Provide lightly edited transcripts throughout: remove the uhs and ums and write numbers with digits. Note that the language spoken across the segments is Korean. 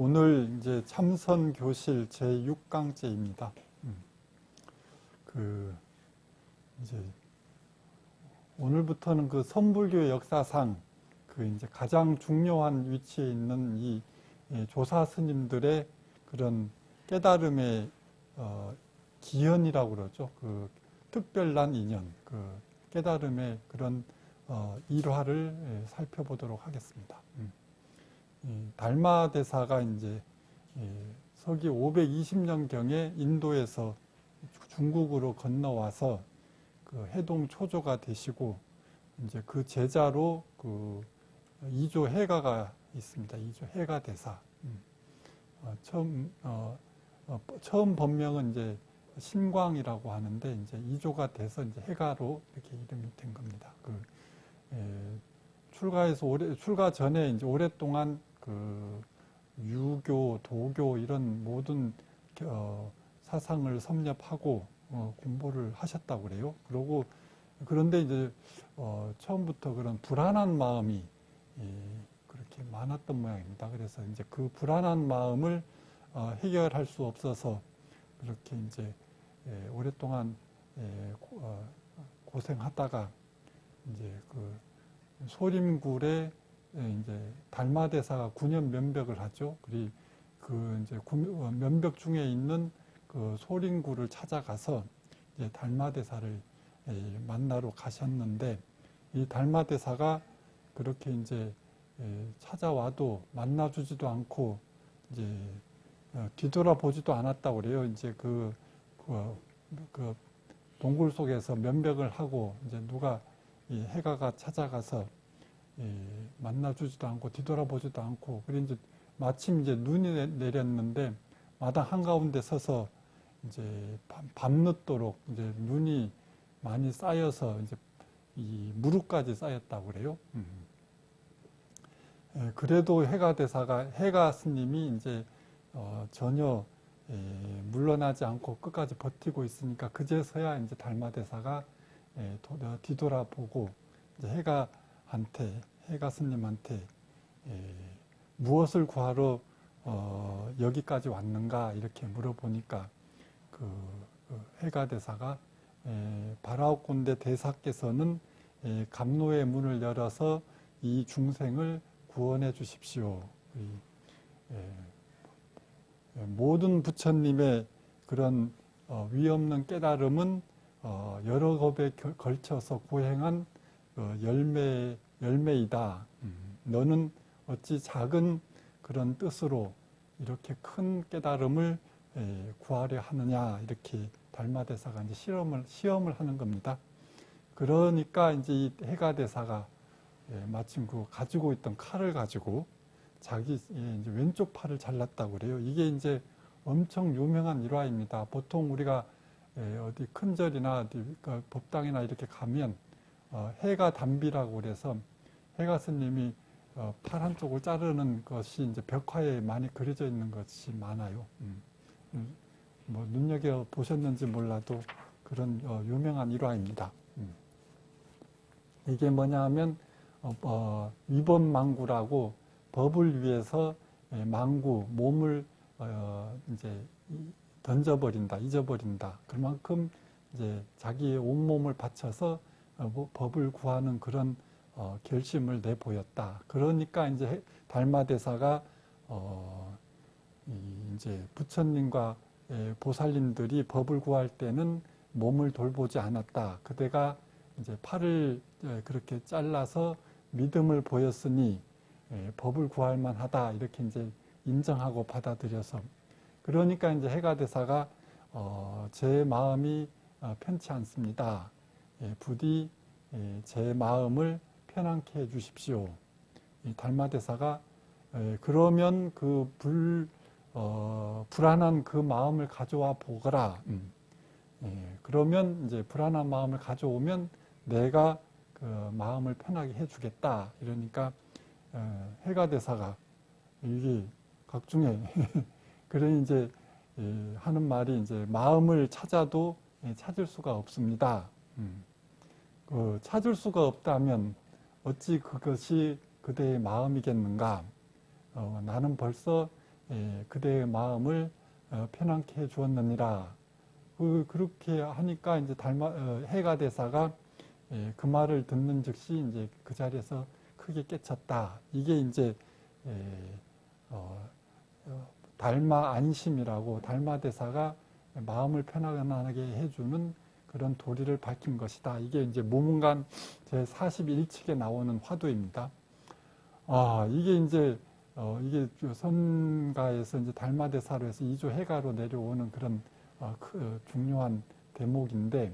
오늘 이제 참선 교실 제6강째입니다. 이제 오늘부터는 그 선불교 역사상 그 이제 가장 중요한 위치에 있는 이 조사 스님들의 그런 깨달음의 기현이라고 그러죠. 그 특별난 인연, 그 깨달음의 그런 일화를 살펴보도록 하겠습니다. 달마 대사가 이제 서기 520년경에 인도에서 중국으로 건너와서 그 해동 초조가 되시고 이제 그 제자로 그 이조 해가가 있습니다. 이조 해가 대사. 처음 본명은 이제 신광이라고 하는데 이제 이조가 돼서 이제 해가로 이렇게 이름이 된 겁니다. 출가 전에 이제 오랫동안 그 유교, 도교 이런 모든 사상을 섭렵하고 공부를 하셨다고 그래요. 그런데 이제 처음부터 그런 불안한 마음이 그렇게 많았던 모양입니다. 그래서 이제 그 불안한 마음을 해결할 수 없어서 그렇게 이제 오랫동안 고생하다가 이제 그 소림굴에 이제 달마대사가 9년 면벽을 하죠. 그리고 그 이제 면벽 중에 있는 그 소림굴을 찾아가서 이제 달마대사를 만나러 가셨는데 이 달마대사가 그렇게 이제 찾아와도 만나주지도 않고 이제 뒤돌아보지도 않았다고 그래요. 이제 그 동굴 속에서 면벽을 하고 이제 누가 이 해가가 찾아가서 만나주지도 않고 뒤돌아보지도 않고 그래 이제 마침 이제 눈이 내렸는데 마당 한가운데 서서 이제 밤늦도록 이제 눈이 많이 쌓여서 이제 이 무릎까지 쌓였다고 그래요. 그래도 해가 스님이 이제 전혀 물러나지 않고 끝까지 버티고 있으니까 그제서야 이제 달마대사가 뒤돌아보고 이제 해가 스님한테 무엇을 구하러 여기까지 왔는가 이렇게 물어보니까 그 해가 대사가 바라옵건대 대사께서는 감로의 문을 열어서 이 중생을 구원해 주십시오. 모든 부처님의 그런 위없는 깨달음은 여러 겁에 걸쳐서 고행한 열매이다. 너는 어찌 작은 그런 뜻으로 이렇게 큰 깨달음을 구하려 하느냐 이렇게 달마대사가 이제 시험을 하는 겁니다. 그러니까 이제 이 해가대사가 마침 그 가지고 있던 칼을 가지고 자기 이제 왼쪽 팔을 잘랐다고 그래요. 이게 이제 엄청 유명한 일화입니다. 보통 우리가 어디 큰 절이나 어디 법당이나 이렇게 가면 해가 담비라고 그래서 해가 스님이 팔 한쪽을 자르는 것이 이제 벽화에 많이 그려져 있는 것이 많아요. 뭐 눈여겨 보셨는지 몰라도 그런 유명한 일화입니다. 이게 뭐냐 하면 위법망구라고 법을 위해서 몸을 이제 던져버린다, 잊어버린다. 그만큼 이제 자기의 온몸을 바쳐서 법을 구하는 그런 결심을 내보였다. 그러니까 이제 달마대사가 이제 부처님과 보살님들이 법을 구할 때는 몸을 돌보지 않았다. 그대가 이제 팔을 그렇게 잘라서 믿음을 보였으니 법을 구할 만하다. 이렇게 이제 인정하고 받아들여서 그러니까 이제 해가대사가 제 마음이 편치 않습니다. 부디 제 마음을 편안케 해 주십시오. 이 달마대사가 그러면 그 불안한 그 마음을 가져와 보거라. 그러면 이제 불안한 마음을 가져오면 내가 그 마음을 편하게 해주겠다. 이러니까 해가대사가 이게 각중에 그래 이제 하는 말이 이제 마음을 찾아도 찾을 수가 없습니다. 찾을 수가 없다면 어찌 그것이 그대의 마음이겠는가? 나는 벌써 그대의 마음을 편안케 해 주었느니라. 그렇게 하니까 이제 해가 대사가 그 말을 듣는 즉시 이제 그 자리에서 크게 깨쳤다. 이게 이제 달마 안심이라고 달마 대사가 마음을 편안하게 해주는 그런 도리를 밝힌 것이다. 이게 이제 모문간 제 41칙에 나오는 화두입니다. 이게 이제 이게 선가에서 이제 달마 대사로 해서 이조 해가로 내려오는 그런 중요한 대목인데,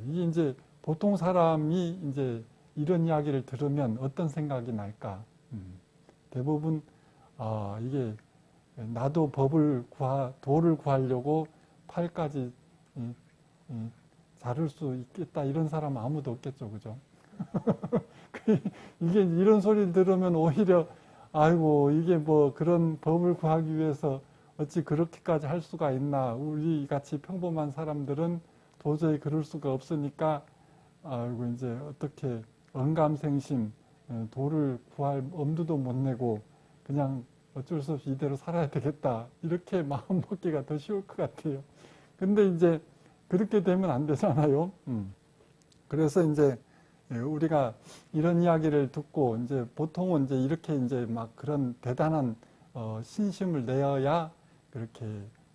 이게 이제 보통 사람이 이제 이런 이야기를 들으면 어떤 생각이 날까? 대부분 이게 나도 도를 구하려고 팔까지 자를 수 있겠다 이런 사람 아무도 없겠죠, 그죠? 이게 이런 소리를 들으면 오히려 아이고 이게 뭐 그런 법을 구하기 위해서 어찌 그렇게까지 할 수가 있나? 우리 같이 평범한 사람들은 도저히 그럴 수가 없으니까 아이고 이제 어떻게 언감생심 도를 구할 엄두도 못 내고 그냥 어쩔 수 없이 이대로 살아야 되겠다. 이렇게 마음 먹기가 더 쉬울 것 같아요. 근데 이제 그렇게 되면 안 되잖아요. 그래서 이제 우리가 이런 이야기를 듣고 이제 보통은 이제 이렇게 이제 막 그런 대단한 신심을 내어야 그렇게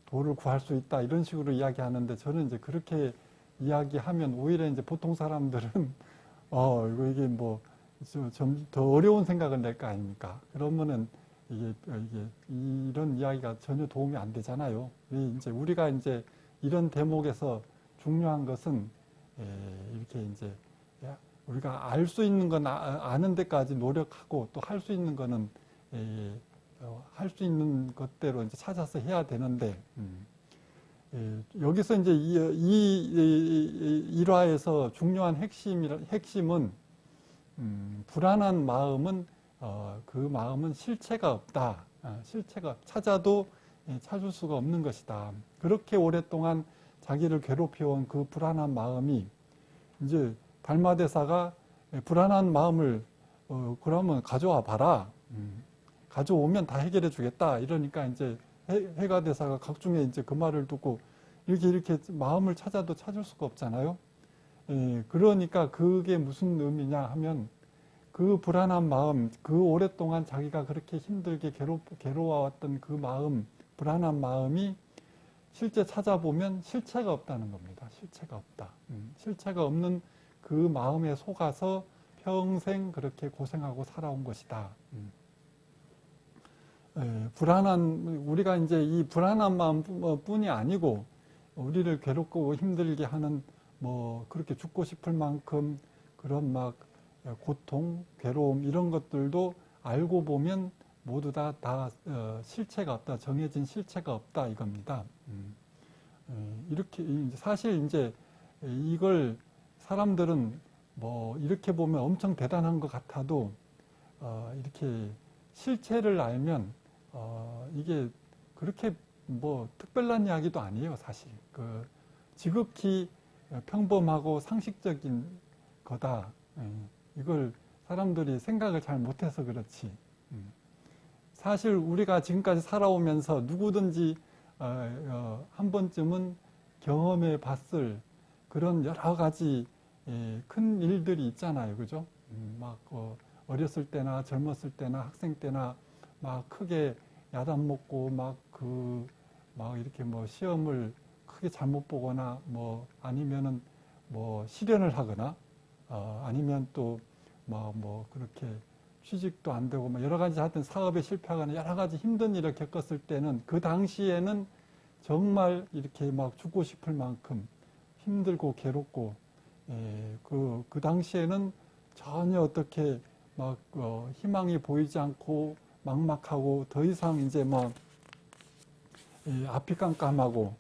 도를 구할 수 있다 이런 식으로 이야기하는데 저는 이제 그렇게 이야기하면 오히려 이제 보통 사람들은 이게 뭐 좀 더 어려운 생각을 낼 거 아닙니까? 그러면은 이게 이런 이야기가 전혀 도움이 안 되잖아요. 이제 우리가 이제 이런 대목에서 중요한 것은 이렇게 이제 우리가 알 수 있는 건 아는 데까지 노력하고 또 할 수 있는 거는 할 수 있는 것대로 이제 찾아서 해야 되는데 여기서 이제 이 일화에서 중요한 핵심은 불안한 마음은 그 마음은 실체가 없다. 실체가 찾아도 찾을 수가 없는 것이다. 그렇게 오랫동안 자기를 괴롭혀온 그 불안한 마음이 이제 달마대사가 불안한 마음을 그러면 가져와 봐라. 가져오면 다 해결해 주겠다. 이러니까 이제 해가 대사가 각중에 이제 그 말을 듣고 이렇게 마음을 찾아도 찾을 수가 없잖아요. 그러니까 그게 무슨 의미냐 하면 그 불안한 마음, 그 오랫동안 자기가 그렇게 힘들게 괴로워왔던 그 마음, 불안한 마음이 실제 찾아보면 실체가 없다는 겁니다. 실체가 없다. 실체가 없는 그 마음에 속아서 평생 그렇게 고생하고 살아온 것이다. 우리가 이제 이 불안한 마음뿐이 아니고 우리를 괴롭고 힘들게 하는 뭐 그렇게 죽고 싶을 만큼 그런 막 고통, 괴로움 이런 것들도 알고 보면 모두 다 실체가 없다, 정해진 실체가 없다 이겁니다. 이렇게 사실 이제 이걸 사람들은 뭐 이렇게 보면 엄청 대단한 것 같아도 이렇게 실체를 알면 이게 그렇게 뭐 특별한 이야기도 아니에요, 사실. 지극히 평범하고 상식적인 거다. 이걸 사람들이 생각을 잘 못해서 그렇지. 사실 우리가 지금까지 살아오면서 누구든지 한 번쯤은 경험해 봤을 그런 여러 가지 큰 일들이 있잖아요. 그죠? 막 어렸을 때나 젊었을 때나 학생 때나 막 크게 야단 먹고 막 이렇게 뭐 시험을 크게 잘못 보거나 뭐 아니면은 뭐 실연을 하거나 아니면 또 뭐 그렇게 취직도 안 되고 뭐 여러 가지 하여튼 사업에 실패하거나 여러 가지 힘든 일을 겪었을 때는 그 당시에는 정말 이렇게 막 죽고 싶을 만큼 힘들고 괴롭고 그 당시에는 전혀 어떻게 막 희망이 보이지 않고 막막하고 더 이상 이제 막 앞이 깜깜하고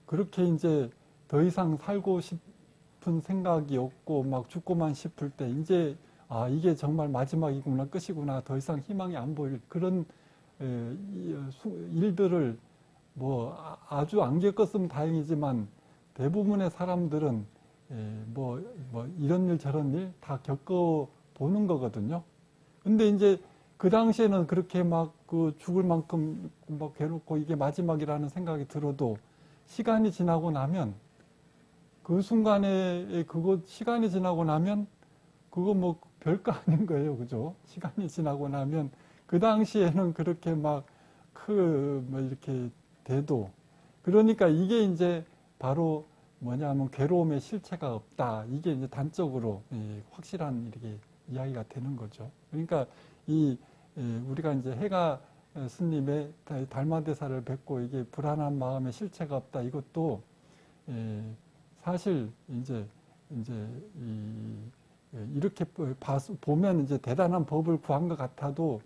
그렇게 이제 더 이상 살고 싶은 생각이 없고 막 죽고만 싶을 때 이제 이게 정말 마지막이구나 끝이구나 더 이상 희망이 안 보일 그런 일들을 뭐 아주 안 겪었으면 다행이지만 대부분의 사람들은 뭐 이런 일 저런 일 다 겪어보는 거거든요. 근데 이제 그 당시에는 그렇게 막 그 죽을 만큼 막 괴롭고 이게 마지막이라는 생각이 들어도 시간이 지나고 나면 그 순간에 그거 시간이 지나고 나면 그거 뭐 별거 아닌 거예요. 그죠? 시간이 지나고 나면 그 당시에는 그렇게 막 뭐 이렇게 돼도 그러니까 이게 이제 바로 뭐냐면 괴로움의 실체가 없다. 이게 이제 단적으로 확실한 이렇게 이야기가 되는 거죠. 그러니까 우리가 이제 해가 스님의 달마대사를 뵙고 이게 불안한 마음의 실체가 없다. 이것도 사실 이제 이렇게 보면 이제 대단한 법을 구한 것 같아도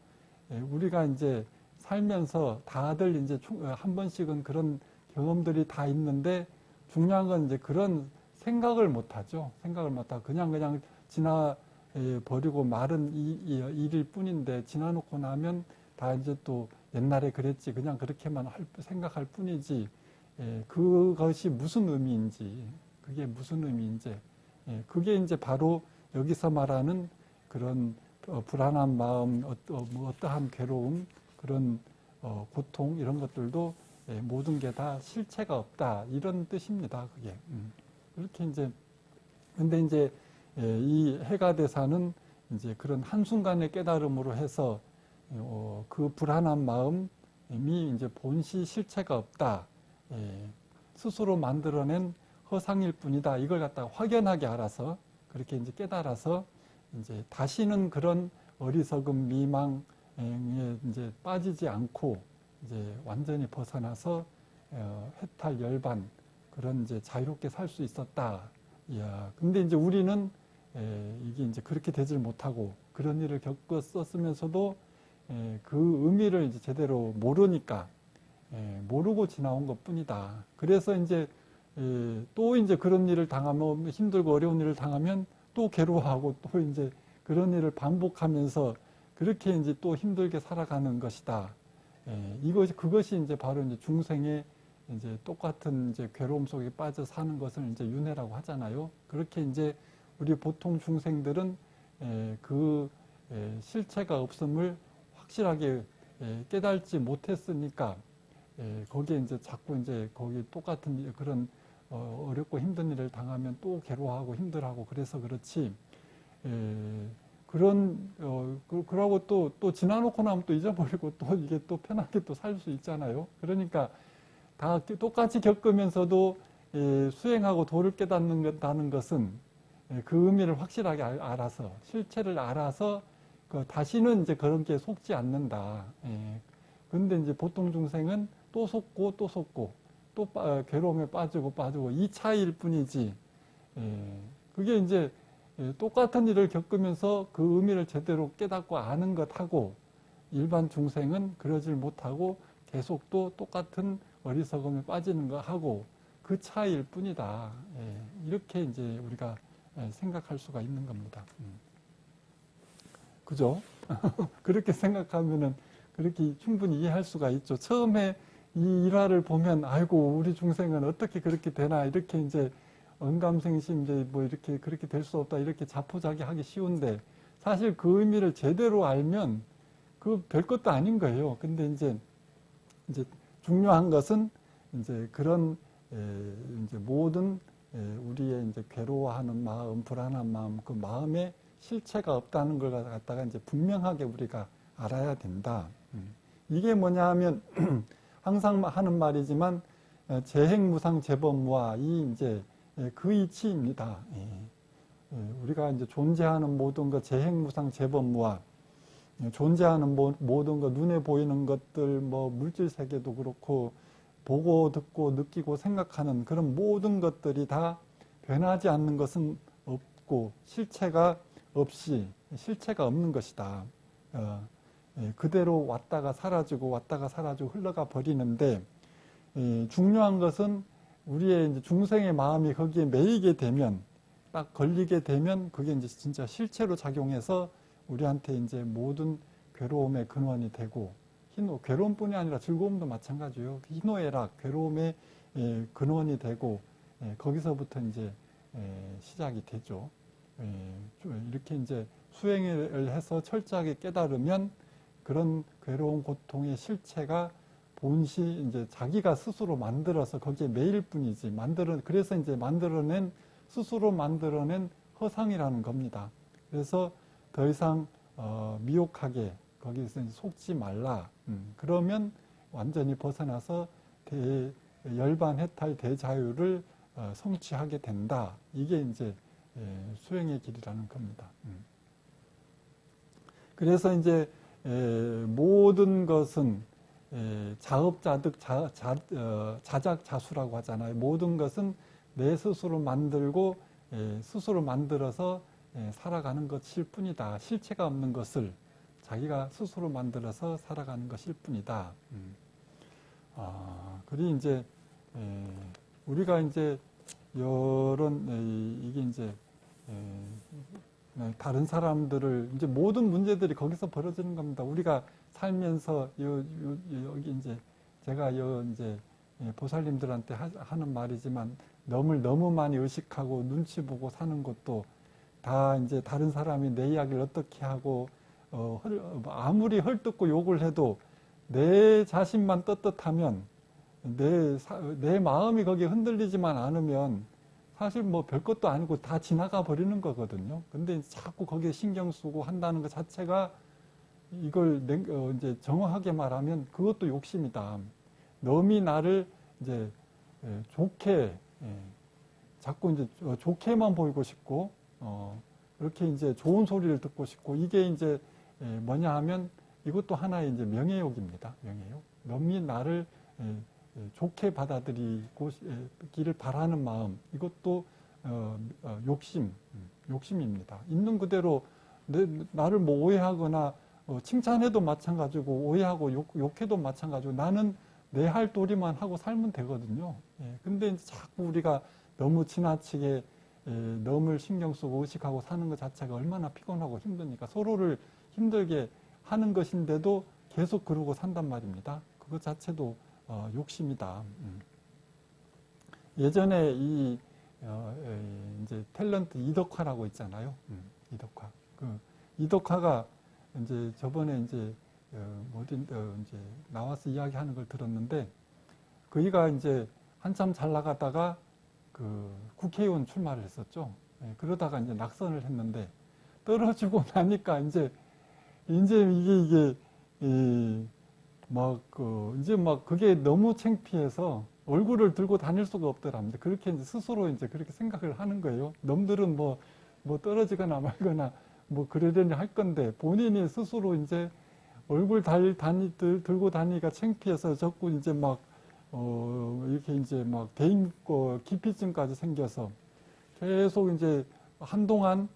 우리가 이제 살면서 다들 이제 한 번씩은 그런 경험들이 다 있는데 중요한 건 이제 그런 생각을 못 하죠. 생각을 못 하고 그냥 지나 버리고 마른 일일 뿐인데 지나놓고 나면 다 이제 또 옛날에 그랬지 그냥 그렇게만 생각할 뿐이지 그것이 무슨 의미인지 그게 무슨 의미인지 그게 이제 바로 여기서 말하는 그런 불안한 마음 어떠한 괴로움 그런 고통 이런 것들도 모든 게 다 실체가 없다 이런 뜻입니다. 그게 그렇게 이제 근데 이제 이 해가대사는 이제 그런 한순간의 깨달음으로 해서 그 불안한 마음이 이제 본시 실체가 없다. 스스로 만들어낸 허상일 뿐이다. 이걸 갖다가 확연하게 알아서 그렇게 이제 깨달아서 이제 다시는 그런 어리석음 미망에 이제 빠지지 않고 이제 완전히 벗어나서 해탈 열반 그런 이제 자유롭게 살 수 있었다. 이야. 근데 이제 우리는 이게 이제 그렇게 되질 못하고 그런 일을 겪었었으면서도 그 의미를 이제 제대로 모르니까 모르고 지나온 것뿐이다. 그래서 이제 또 이제 그런 일을 당하면 힘들고 어려운 일을 당하면 또 괴로워하고 또 이제 그런 일을 반복하면서 그렇게 이제 또 힘들게 살아가는 것이다. 그것이 이제 바로 이제 중생의 이제 똑같은 이제 괴로움 속에 빠져 사는 것을 이제 윤회라고 하잖아요. 그렇게 이제 우리 보통 중생들은 그 실체가 없음을 확실하게 깨달지 못했으니까 거기에 이제 자꾸 이제 거기 똑같은 그런 어렵고 힘든 일을 당하면 또 괴로워하고 힘들어하고 그래서 그렇지 그러고 또 지나놓고 나면 또 잊어버리고 또 이게 또 편하게 또 살 수 있잖아요. 그러니까 다 똑같이 겪으면서도 수행하고 도를 깨닫는다는 것은 그 의미를 확실하게 알아서 실체를 알아서 다시는 이제 그런 게 속지 않는다. 근데 이제 보통 중생은 또 속고 또 속고 또 괴로움에 빠지고 이 차이일 뿐이지. 그게 이제 똑같은 일을 겪으면서 그 의미를 제대로 깨닫고 아는 것하고 일반 중생은 그러질 못하고 계속 또 똑같은 어리석음에 빠지는 것하고 그 차이일 뿐이다. 이렇게 이제 우리가 생각할 수가 있는 겁니다. 그죠? 그렇게 생각하면은 그렇게 충분히 이해할 수가 있죠. 처음에 이 일화를 보면 아이고 우리 중생은 어떻게 그렇게 되나 이렇게 이제 언감생심 이제 뭐 이렇게 그렇게 될 수 없다 이렇게 자포자기하기 쉬운데 사실 그 의미를 제대로 알면 그 별것도 아닌 거예요. 근데 이제 중요한 것은 이제 그런 이제 모든 우리의 이제 괴로워하는 마음, 불안한 마음, 그 마음에 실체가 없다는 걸 갖다가 이제 분명하게 우리가 알아야 된다. 이게 뭐냐 하면 항상 하는 말이지만 재행무상 재범무아 이 이제 그 이치입니다. 우리가 이제 존재하는 모든 것 재행무상 재범무아 존재하는 모든 것 눈에 보이는 것들 뭐 물질 세계도 그렇고 보고 듣고 느끼고 생각하는 그런 모든 것들이 다 변하지 않는 것은 없고 실체가 없는 것이다. 그대로 왔다가 사라지고 흘러가 버리는데 중요한 것은 우리의 이제 중생의 마음이 거기에 매이게 되면 딱 걸리게 되면 그게 이제 진짜 실체로 작용해서 우리한테 이제 모든 괴로움의 근원이 되고 괴로움뿐이 아니라 즐거움도 마찬가지예요. 희노애락 괴로움의 근원이 되고 거기서부터 이제 시작이 되죠. 이렇게 이제 수행을 해서 철저하게 깨달으면 그런 괴로운 고통의 실체가 본시 이제 자기가 스스로 만들어서 거기에 매일 뿐이지 그래서 이제 스스로 만들어낸 허상이라는 겁니다. 그래서 더 이상 미혹하게 거기서 속지 말라. 그러면 완전히 벗어나서 열반 해탈 대자유를 성취하게 된다. 이게 이제 수행의 길이라는 겁니다. 그래서 이제 모든 것은 자업자득 자작자수라고 하잖아요. 모든 것은 내 스스로 만들고 스스로 만들어서 살아가는 것일 뿐이다. 실체가 없는 것을 자기가 스스로 만들어서 살아가는 것일 뿐이다. 그리 이제 우리가 이제 이게 이제 다른 사람들을 이제 모든 문제들이 거기서 벌어지는 겁니다. 우리가 살면서 여기 이제 제가 이제 보살님들한테 하는 말이지만 너무 많이 의식하고 눈치 보고 사는 것도 다 이제 다른 사람이 내 이야기를 어떻게 하고 아무리 헐뜯고 욕을 해도 내 자신만 떳떳하면 내 마음이 거기에 흔들리지만 않으면 사실 뭐 별것도 아니고 다 지나가 버리는 거거든요. 근데 자꾸 거기에 신경 쓰고 한다는 것 자체가 이걸 이제 정확하게 말하면 그것도 욕심이다. 너미 나를 이제 좋게 자꾸 이제 좋게만 보이고 싶고 그렇게 이제 좋은 소리를 듣고 싶고 이게 이제 뭐냐 하면 이것도 하나의 이제 명예욕입니다. 명예욕. 너미 나를 좋게 받아들이기를 바라는 마음, 이것도 욕심입니다. 있는 그대로 나를 뭐 오해하거나 칭찬해도 마찬가지고 오해하고 욕해도 마찬가지고 나는 내 할 도리만 하고 살면 되거든요. 근데 이제 자꾸 우리가 너무 지나치게 너무 신경 쓰고 의식하고 사는 것 자체가 얼마나 피곤하고 힘드니까 서로를 힘들게 하는 것인데도 계속 그러고 산단 말입니다. 그것 자체도 욕심이다. 예전에 이제 탤런트 이덕화라고 있잖아요. 이덕화. 이덕화가 이제 저번에 이제 이제 나와서 이야기하는 걸 들었는데 그이가 이제 한참 잘 나가다가 그 국회의원 출마를 했었죠. 그러다가 이제 낙선을 했는데 떨어지고 나니까 이제 이게 이제 막 그게 너무 창피해서 얼굴을 들고 다닐 수가 없더랍니다. 그렇게 이제 스스로 이제 그렇게 생각을 하는 거예요. 남들은 뭐 떨어지거나 말거나 뭐 그러려니 할 건데 본인이 스스로 이제 얼굴 들고 다니기가 창피해서 자꾸 이제 이렇게 이제 대인 기피증까지 생겨서 계속 이제 한동안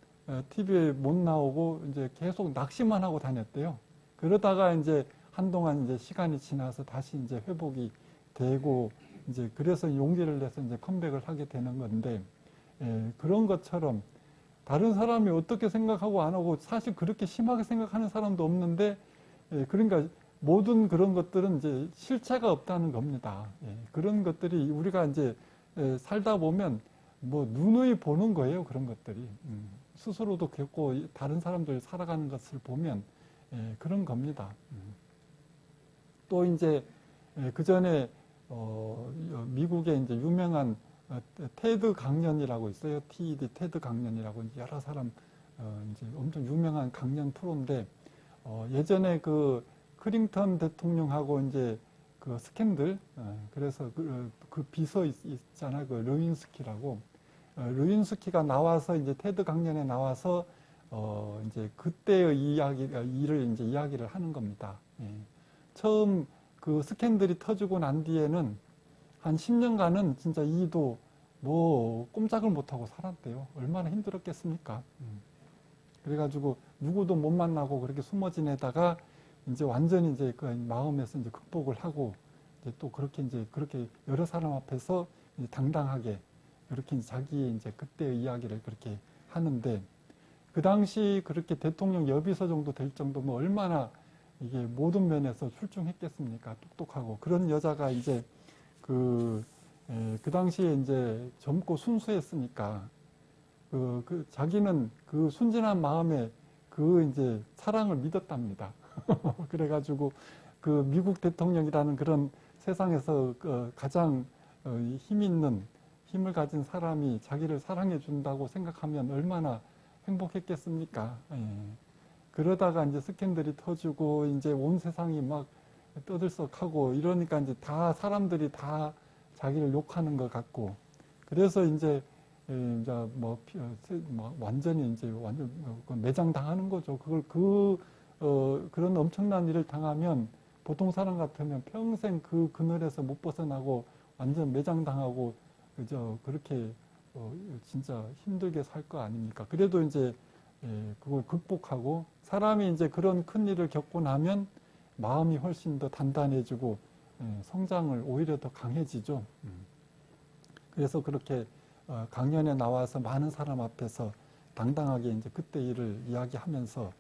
TV에 못 나오고 이제 계속 낚시만 하고 다녔대요. 그러다가 이제 한동안 이제 시간이 지나서 다시 이제 회복이 되고 이제 그래서 용기를 내서 이제 컴백을 하게 되는 건데 그런 것처럼 다른 사람이 어떻게 생각하고 안 하고 사실 그렇게 심하게 생각하는 사람도 없는데 그러니까 모든 그런 것들은 이제 실체가 없다는 겁니다. 그런 것들이 우리가 이제 살다 보면 뭐 누누이 보는 거예요. 그런 것들이 스스로도 겪고 다른 사람들 살아가는 것을 보면 그런 겁니다. 또 이제 그 전에 미국의 이제 유명한 테드 강연이라고 있어요. TED 테드 강연이라고 여러 사람 이제 엄청 유명한 강연 프로인데 예전에 그 클린턴 대통령하고 이제 그 스캔들 그래서 그 비서 있잖아요. 그 르윈스키라고 르윈스키가 나와서 이제 테드 강연에 나와서 이제 그때의 일을 이제 이야기를 하는 겁니다. 처음 그 스캔들이 터지고 난 뒤에는 한 10년간은 진짜 이도 뭐 꼼짝을 못하고 살았대요. 얼마나 힘들었겠습니까? 그래가지고 누구도 못 만나고 그렇게 숨어 지내다가 이제 완전히 이제 그 마음에서 이제 극복을 하고 이제 또 그렇게 여러 사람 앞에서 이제 당당하게 그렇게 자기의 이제 그때의 이야기를 그렇게 하는데 그 당시 그렇게 대통령 여비서 정도 될 정도면 얼마나 이게 모든 면에서 출중했겠습니까? 똑똑하고 그런 여자가 이제 그 당시에 이제 젊고 순수했으니까 자기는 그 순진한 마음에 그 이제 사랑을 믿었답니다. 그래가지고 그 미국 대통령이라는 그런 세상에서 가장 힘 있는 힘을 가진 사람이 자기를 사랑해 준다고 생각하면 얼마나 행복했겠습니까? 예. 그러다가 이제 스캔들이 터지고 이제 온 세상이 막 떠들썩하고 이러니까 이제 다 사람들이 다 자기를 욕하는 것 같고 그래서 이제 완전히 이제 완전 매장당하는 거죠. 그걸 그런 엄청난 일을 당하면 보통 사람 같으면 평생 그 그늘에서 못 벗어나고 완전 매장당하고 그저 그렇게 진짜 힘들게 살 거 아닙니까? 그래도 이제 그걸 극복하고 사람이 이제 그런 큰 일을 겪고 나면 마음이 훨씬 더 단단해지고 성장을 오히려 더 강해지죠. 그래서 그렇게 강연에 나와서 많은 사람 앞에서 당당하게 이제 그때 일을 이야기하면서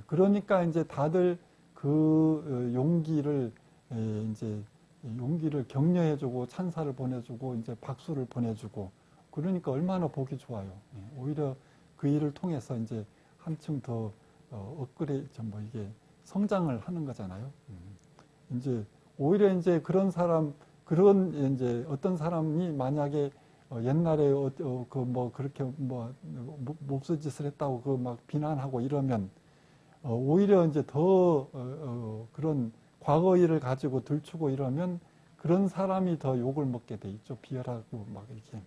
그러니까 이제 다들 그 용기를 이제 용기를 격려해주고 찬사를 보내주고 이제 박수를 보내주고 그러니까 얼마나 보기 좋아요. 오히려 그 일을 통해서 이제 한층 더 업그레이드 이게 성장을 하는 거잖아요. 이제 오히려 이제 그런 사람 그런 이제 어떤 사람이 만약에 옛날에 그 뭐 그렇게 뭐 몹쓸 짓을 했다고 그 막 비난하고 이러면 오히려 이제 더 그런 과거 일을 가지고 들추고 이러면 그런 사람이 더 욕을 먹게 돼 있죠. 비열하고 막 이렇게.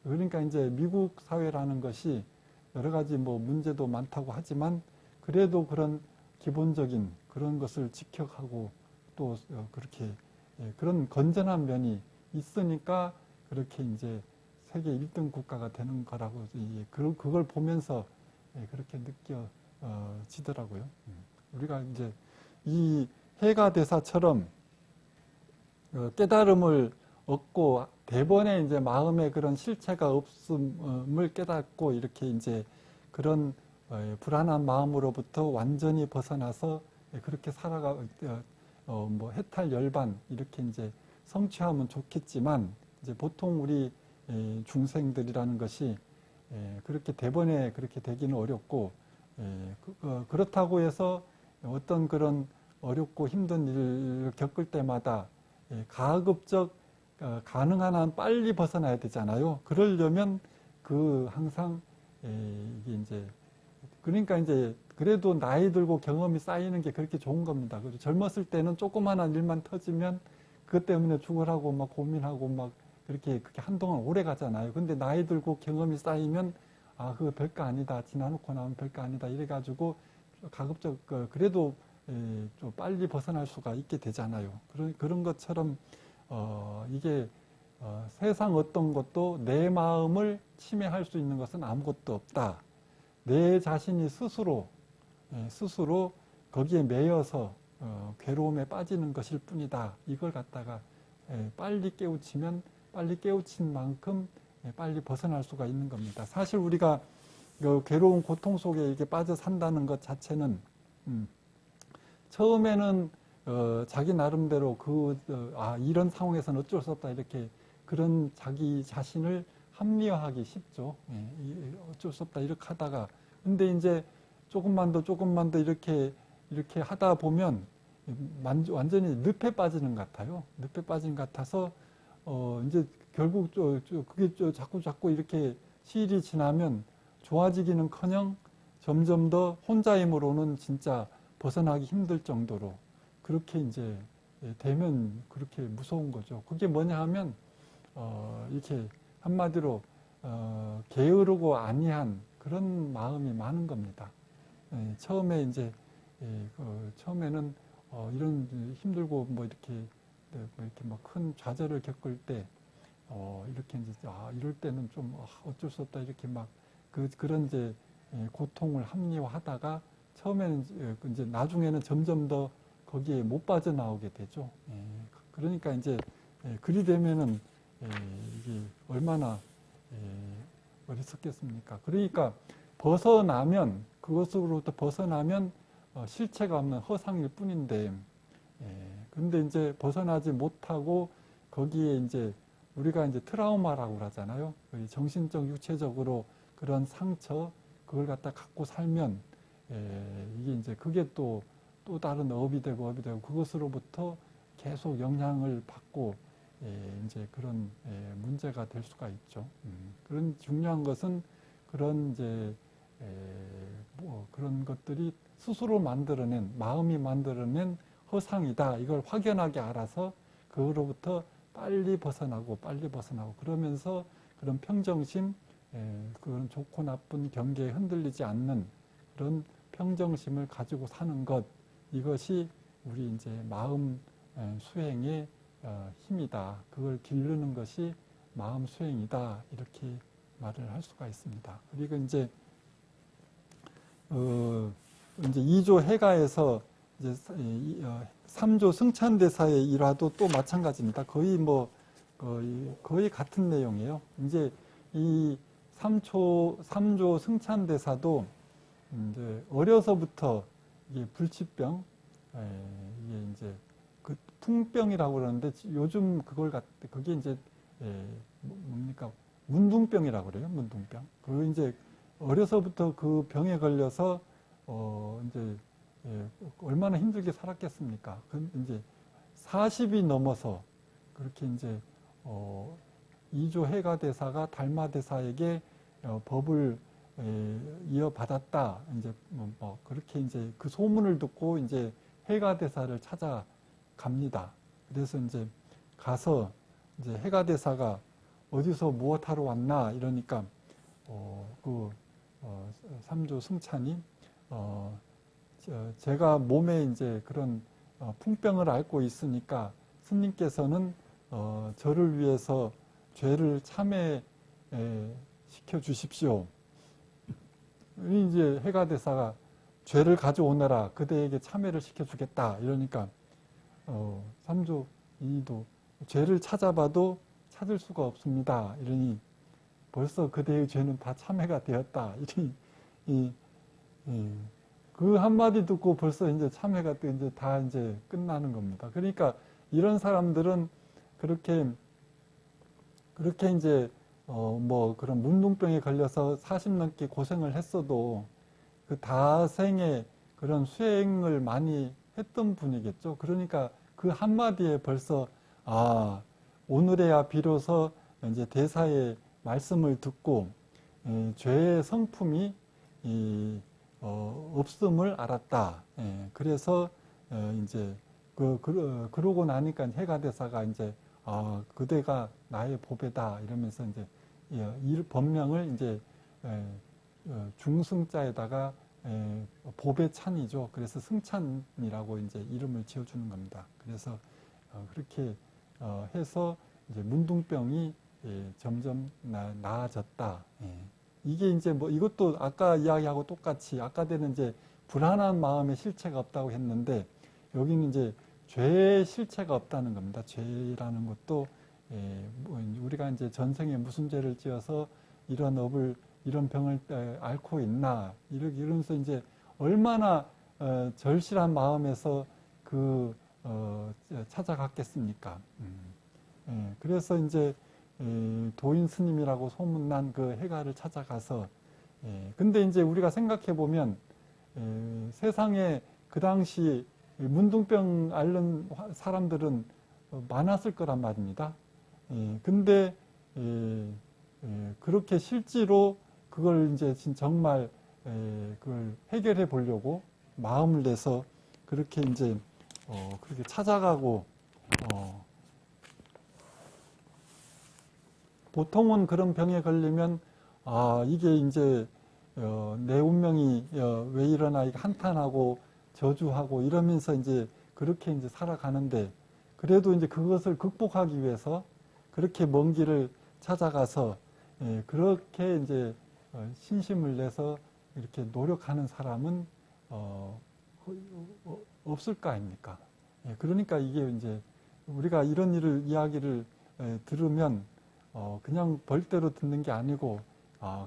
그러니까 이제 미국 사회라는 것이 여러 가지 뭐 문제도 많다고 하지만 그래도 그런 기본적인 그런 것을 직격하고 또 그렇게 그런 건전한 면이 있으니까 그렇게 이제 세계 1등 국가가 되는 거라고 그걸 보면서 그렇게 느껴지더라고요. 우리가 이제 이 해가 대사처럼 깨달음을 얻고 대번에 이제 마음에 그런 실체가 없음을 깨닫고 이렇게 이제 그런 불안한 마음으로부터 완전히 벗어나서 그렇게 뭐 해탈 열반 이렇게 이제 성취하면 좋겠지만 이제 보통 우리 중생들이라는 것이 그렇게 대번에 그렇게 되기는 어렵고 그렇다고 해서 어떤 그런 어렵고 힘든 일을 겪을 때마다 가급적 가능한 한 빨리 벗어나야 되잖아요. 그러려면 항상 이게 이제 그러니까 이제 그래도 나이 들고 경험이 쌓이는 게 그렇게 좋은 겁니다. 그리고 젊었을 때는 조그마한 일만 터지면 그것 때문에 죽으라고 막 고민하고 막 그렇게 한동안 오래 가잖아요. 근데 나이 들고 경험이 쌓이면 그거 별거 아니다. 지나놓고 나면 별거 아니다. 이래가지고 가급적 그래도 좀 빨리 벗어날 수가 있게 되잖아요. 그런 것처럼 이게 세상 어떤 것도 내 마음을 침해할 수 있는 것은 아무것도 없다. 내 자신이 스스로 거기에 매여서 괴로움에 빠지는 것일 뿐이다. 이걸 갖다가 빨리 깨우치면 빨리 깨우친 만큼 빨리 벗어날 수가 있는 겁니다. 사실 우리가 괴로운 고통 속에 이렇게 빠져 산다는 것 자체는 처음에는 자기 나름대로 이런 상황에서는 어쩔 수 없다 이렇게 그런 자기 자신을 합리화하기 쉽죠. 어쩔 수 없다 이렇게 하다가 근데 이제 조금만 더 이렇게 하다 보면 완전히 늪에 빠지는 것 같아요. 늪에 빠진 것 같아서 이제 결국 그게 자꾸 이렇게 시일이 지나면 좋아지기는커녕 점점 더 혼자 힘으로는 진짜 벗어나기 힘들 정도로 그렇게 이제 되면 그렇게 무서운 거죠. 그게 뭐냐 하면 이렇게 한마디로 게으르고 안이한 그런 마음이 많은 겁니다. 처음에 이제 처음에는 이런 힘들고 뭐 이렇게 막 큰 좌절을 겪을 때 이렇게 이제 이럴 때는 좀 어쩔 수 없다 이렇게 막 그런 이제 고통을 합리화하다가 처음에는 이제 나중에는 점점 더 거기에 못 빠져나오게 되죠. 그러니까 이제 그리 되면은 이게 얼마나 어리석겠습니까? 그러니까 벗어나면 그것으로부터 벗어나면 실체가 없는 허상일 뿐인데 근데 이제 벗어나지 못하고 거기에 이제 우리가 이제 트라우마라고 하잖아요. 정신적, 육체적으로 그런 상처 그걸 갖다 갖고 살면 이게 이제 그게 또 또 다른 업이 되고 그것으로부터 계속 영향을 받고 이제 그런 문제가 될 수가 있죠. 그런 중요한 것은 그런 이제 뭐 그런 것들이 스스로 만들어낸 마음이 만들어낸 허상이다. 이걸 확연하게 알아서 그로부터 빨리 벗어나고 그러면서 그런 평정심, 그런 좋고 나쁜 경계에 흔들리지 않는 그런 평정심을 가지고 사는 것, 이것이 우리 이제 마음 수행의 힘이다. 그걸 기르는 것이 마음 수행이다. 이렇게 말을 할 수가 있습니다. 그리고 이제 이제 2조 해가에서 이제 3조 승찬대사의 일화도 또 마찬가지입니다. 거의 같은 내용이에요. 이제 이 3조 승찬대사도 이제 어려서부터 이게 불치병, 이게 이제 그 풍병이라고 그러는데 요즘 그게 이제 뭡니까? 문둥병이라고 그래요. 문둥병. 그 이제 어려서부터 그 병에 걸려서 이제 얼마나 힘들게 살았겠습니까? 이제 40이 넘어서 그렇게 이제 2조 해가대사가 달마대사에게 법을 이어받았다. 이제 뭐 그렇게 이제 그 소문을 듣고 이제 해가대사를 찾아갑니다. 그래서 이제 가서 이제 해가대사가 어디서 무엇하러 왔나 이러니까 삼조 승찬이 제가 몸에 이제 그런 풍병을 앓고 있으니까 스님께서는 저를 위해서 죄를 참회 시켜 주십시오. 이제 해가대사가 죄를 가져오너라 그대에게 참회를 시켜주겠다 이러니까 삼조 이도 죄를 찾아봐도 찾을 수가 없습니다. 이러니 벌써 그대의 죄는 다 참회가 되었다. 이러니 그 한마디 듣고 벌써 이제 참회가 이제 다 이제 끝나는 겁니다. 그러니까 이런 사람들은 그렇게 이제 뭐 그런 문둥병에 걸려서 40 넘게 고생을 했어도 그 다생에 그런 수행을 많이 했던 분이겠죠. 그러니까 그 한마디에 벌써 오늘에야 비로소 이제 대사의 말씀을 듣고 죄의 성품이 없음을 알았다. 그래서 이제 그러고 나니까 해가대사가 이제 그대가 나의 보배다 이러면서 이제 이 법명을 이제 중승자에다가 보배찬이죠. 그래서 승찬이라고 이제 이름을 지어주는 겁니다. 그래서 그렇게 해서 이제 문둥병이 점점 나아졌다. 이게 이제 뭐 이것도 아까 이야기하고 똑같이 아까는 이제 불안한 마음의 실체가 없다고 했는데 여기는 이제 죄의 실체가 없다는 겁니다. 죄라는 것도 우리가 이제 전생에 무슨 죄를 지어서 이런 병을 앓고 있나 이러면서 이제 얼마나 절실한 마음에서 찾아갔겠습니까? 그래서 이제 도인 스님이라고 소문난 그 해가를 찾아가서 근데 이제 우리가 생각해 보면 세상에 그 당시 문둥병 앓는 사람들은 많았을 거란 말입니다. 근데 그렇게 실제로 그걸 이제 정말 그걸 해결해 보려고 마음을 내서 그렇게 이제 그렇게 찾아가고 보통은 그런 병에 걸리면 이게 이제 내 운명이 왜 이러나 이게 한탄하고 저주하고 이러면서 이제 그렇게 이제 살아가는데 그래도 이제 그것을 극복하기 위해서 그렇게 먼 길을 찾아가서 그렇게 이제 신심을 내서 이렇게 노력하는 사람은 없을 거 아닙니까? 그러니까 이게 이제 우리가 이런 이야기를 들으면 그냥 벌대로 듣는 게 아니고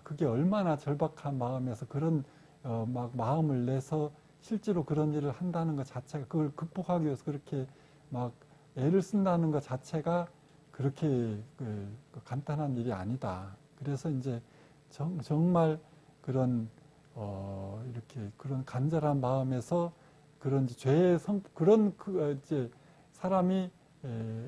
그게 얼마나 절박한 마음에서 그런 막 마음을 내서 실제로 그런 일을 한다는 것 자체가 그걸 극복하기 위해서 그렇게 막 애를 쓴다는 것 자체가 그렇게 간단한 일이 아니다. 그래서 이제 정말 그런 이렇게 그런 간절한 마음에서 그런 죄의 그런 이제 사람이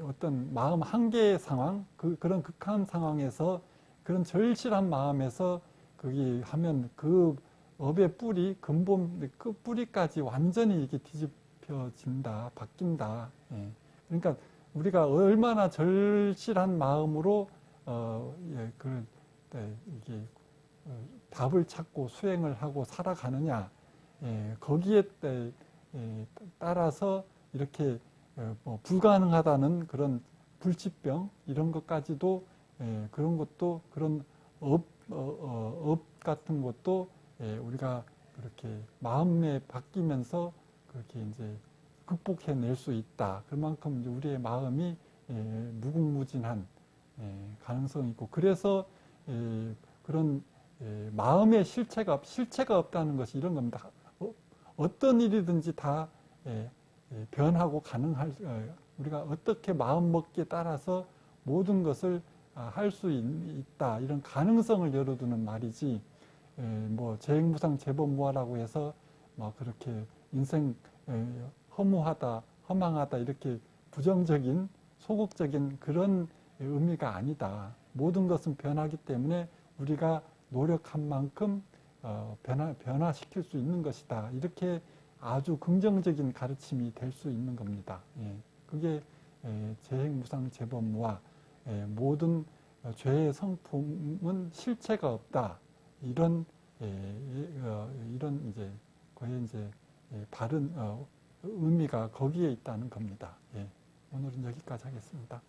어떤 마음 한계의 상황, 그런 극한 상황에서 그런 절실한 마음에서 거기 하면 그 업의 뿌리, 근본, 그 뿌리까지 완전히 이게 뒤집혀진다, 바뀐다. 예. 그러니까 우리가 얼마나 절실한 마음으로 이게 답을 찾고 수행을 하고 살아가느냐, 거기에 따라서 이렇게 뭐 불가능하다는 그런 불치병 이런 것까지도 그런 것도 그런 업 같은 것도 우리가 그렇게 마음에 바뀌면서 그렇게 이제 극복해낼 수 있다. 그만큼 이제 우리의 마음이 무궁무진한 가능성이 있고 그래서 그런 마음의 실체가 없다는 것이 이런 겁니다. 어떤 일이든지 다 변하고 가능할 우리가 어떻게 마음 먹기에 따라서 모든 것을 할 수 있다 이런 가능성을 열어두는 말이지 뭐 재행무상 재범무화라고 해서 뭐 그렇게 인생 허무하다 허망하다 이렇게 부정적인 소극적인 그런 의미가 아니다. 모든 것은 변하기 때문에 우리가 노력한 만큼 변화시킬 수 있는 것이다. 이렇게 아주 긍정적인 가르침이 될 수 있는 겁니다. 그게 재행무상 재범무화 모든 죄의 성품은 실체가 없다. 이런 이제 거의 이제 바른 의미가 거기에 있다는 겁니다. 오늘은 여기까지 하겠습니다.